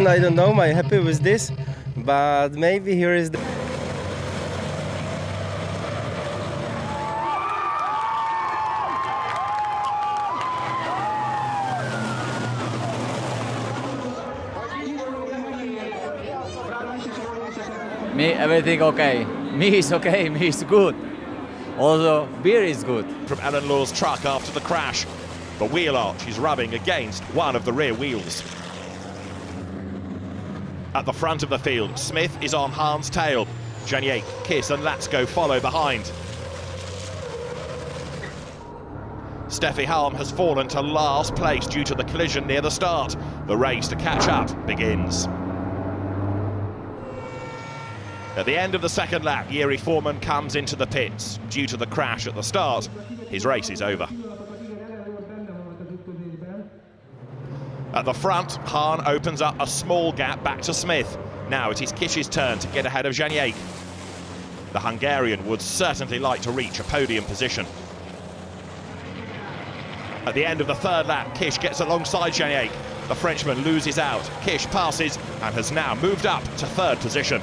position, I don't know, I'm happy with this, but maybe here is the... Me, everything okay. Me is okay, me is good. Also, beer is good. From Alan Law's truck after the crash. The wheel arch is rubbing against one of the rear wheels. At the front of the field, Smith is on Hahn's tail. Janiek, Kiss and Latsko follow behind. Steffi Halm has fallen to last place due to the collision near the start. The race to catch up begins. At the end of the second lap, Jiri Foreman comes into the pits. Due to the crash at the start, his race is over. At the front, Hahn opens up a small gap back to Smith. Now it is Kish's turn to get ahead of Janiek. The Hungarian would certainly like to reach a podium position. At the end of the third lap, Kish gets alongside Janiek. The Frenchman loses out. Kish passes and has now moved up to third position.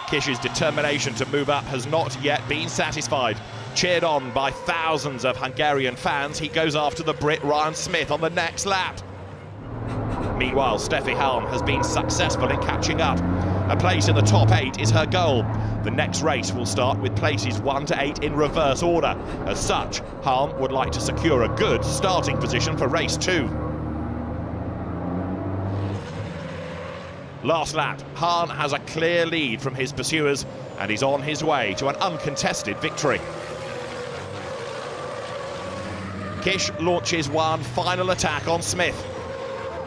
Kish's determination to move up has not yet been satisfied. Cheered on by thousands of Hungarian fans, he goes after the Brit Ryan Smith on the next lap. Meanwhile, Steffi Halm has been successful in catching up. A place in the top 8 is her goal. The next race will start with places 1 to 8 in reverse order. As such, Halm would like to secure a good starting position for race 2. Last lap, Hahn has a clear lead from his pursuers and is on his way to an uncontested victory. Kish launches one final attack on Smith.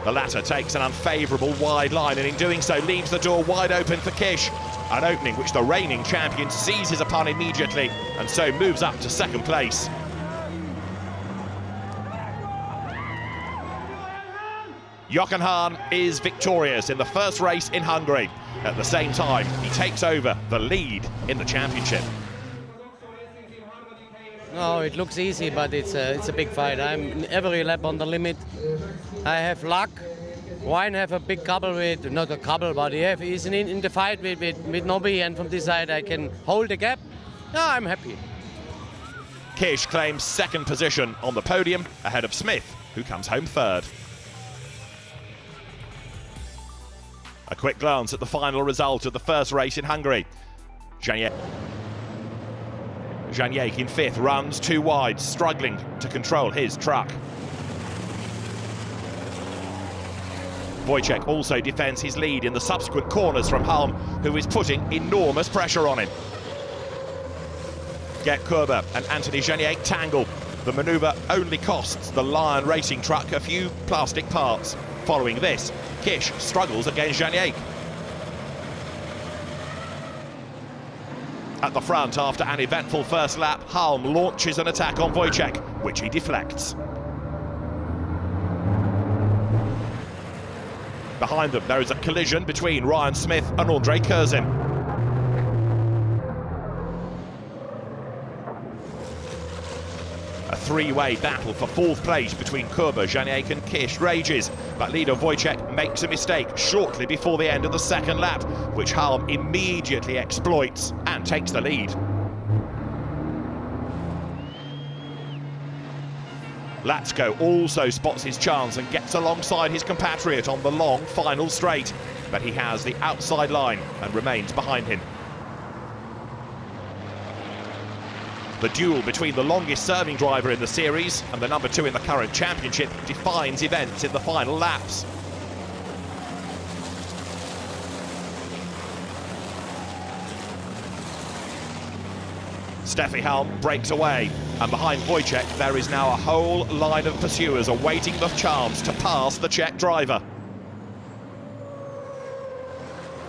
The latter takes an unfavourable wide line and in doing so leaves the door wide open for Kish, an opening which the reigning champion seizes upon immediately and so moves up to second place. Jochen Hahn is victorious in the first race in Hungary. At the same time, he takes over the lead in the championship. No, it looks easy, but it's a big fight. I'm every lap on the limit. I have luck. Wine have a big couple with, not a couple, but he's in the fight with Nobby, and from this side I can hold the gap. No, I'm happy. Kish claims second position on the podium ahead of Smith, who comes home third. A quick glance at the final result of the first race in Hungary. Janiek in fifth, runs too wide, struggling to control his truck. Wojciech also defends his lead in the subsequent corners from Halm, who is putting enormous pressure on him. Gert Körber and Anthony Janiek tangle. The manoeuvre only costs the Lion racing truck a few plastic parts. Following this, Kish struggles against Janiek. At the front, after an eventful first lap, Halm launches an attack on Wojciech, which he deflects. Behind them, there is a collision between Ryan Smith and Andrei Kurzin. A three-way battle for fourth place between Körber, Janiek and Kish rages, but leader Wojciech makes a mistake shortly before the end of the second lap, which Halm immediately exploits and takes the lead. Latsko also spots his chance and gets alongside his compatriot on the long final straight, but he has the outside line and remains behind him. The duel between the longest serving driver in the series and the number 2 in the current championship defines events in the final laps. Steffi Halm breaks away, and behind Wojciech there is now a whole line of pursuers awaiting the chance to pass the Czech driver.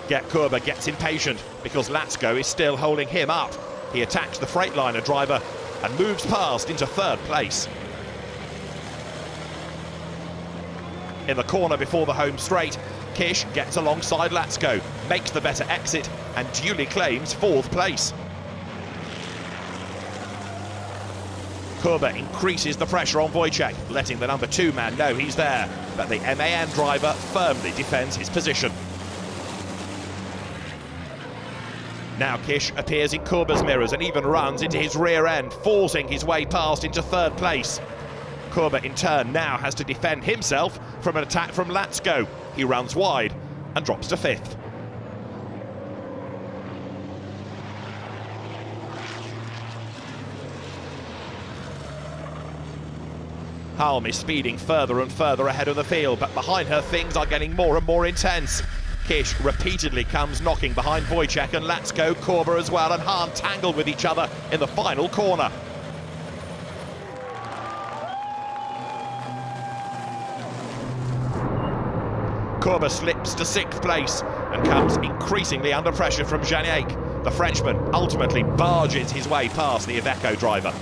Gert Körber gets impatient because Latsko is still holding him up. He attacks the Freightliner driver and moves past into third place. In the corner before the home straight, Kish gets alongside Latsko, makes the better exit and duly claims fourth place. Kurba increases the pressure on Wojciech, letting the number 2 man know he's there, but the MAN driver firmly defends his position. Now Kish appears in Kurba's mirrors and even runs into his rear end, forcing his way past into 3rd place. Kurba in turn now has to defend himself from an attack from Latsko. He runs wide and drops to 5th. Halm is speeding further and further ahead of the field, but behind her things are getting more and more intense. Kish repeatedly comes knocking behind Wojciech and Latsko, Kurba as well, and Hahn tangled with each other in the final corner. Kurba slips to 6th place and comes increasingly under pressure from Janiak. The Frenchman ultimately barges his way past the Iveco driver.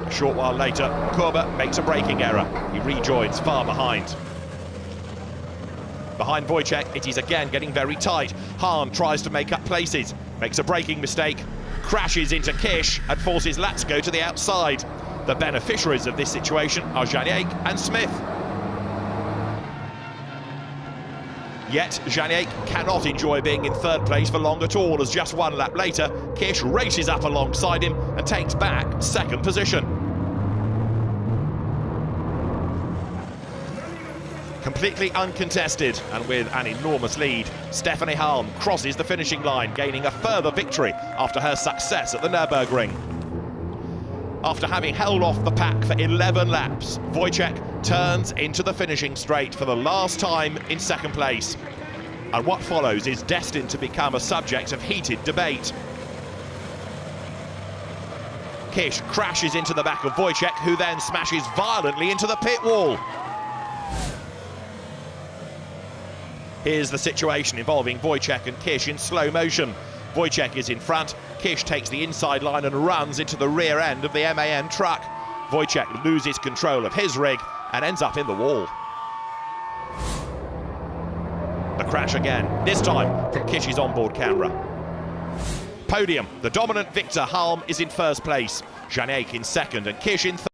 A short while later, Kurba makes a braking error. He rejoins far behind. Behind Wojciech, it is again getting very tight. Hahn tries to make up places, makes a braking mistake, crashes into Kish and forces Latsko to the outside. The beneficiaries of this situation are Janiak and Smith. Yet Janiak cannot enjoy being in 3rd place for long at all, as just 1 lap later, Kish races up alongside him and takes back 2nd position. Completely uncontested and with an enormous lead, Stephanie Halm crosses the finishing line, gaining a further victory after her success at the Nürburgring. After having held off the pack for 11 laps, Wojciech turns into the finishing straight for the last time in 2nd place. And what follows is destined to become a subject of heated debate. Kish crashes into the back of Wojciech, who then smashes violently into the pit wall. Here's the situation involving Wojciech and Kish in slow motion. Wojciech is in front, Kish takes the inside line and runs into the rear end of the MAN truck. Wojciech loses control of his rig and ends up in the wall. The crash again, this time from Kish's onboard camera. Podium, the dominant Victor Halm is in 1st place, Janiak in 2nd and Kish in 3rd.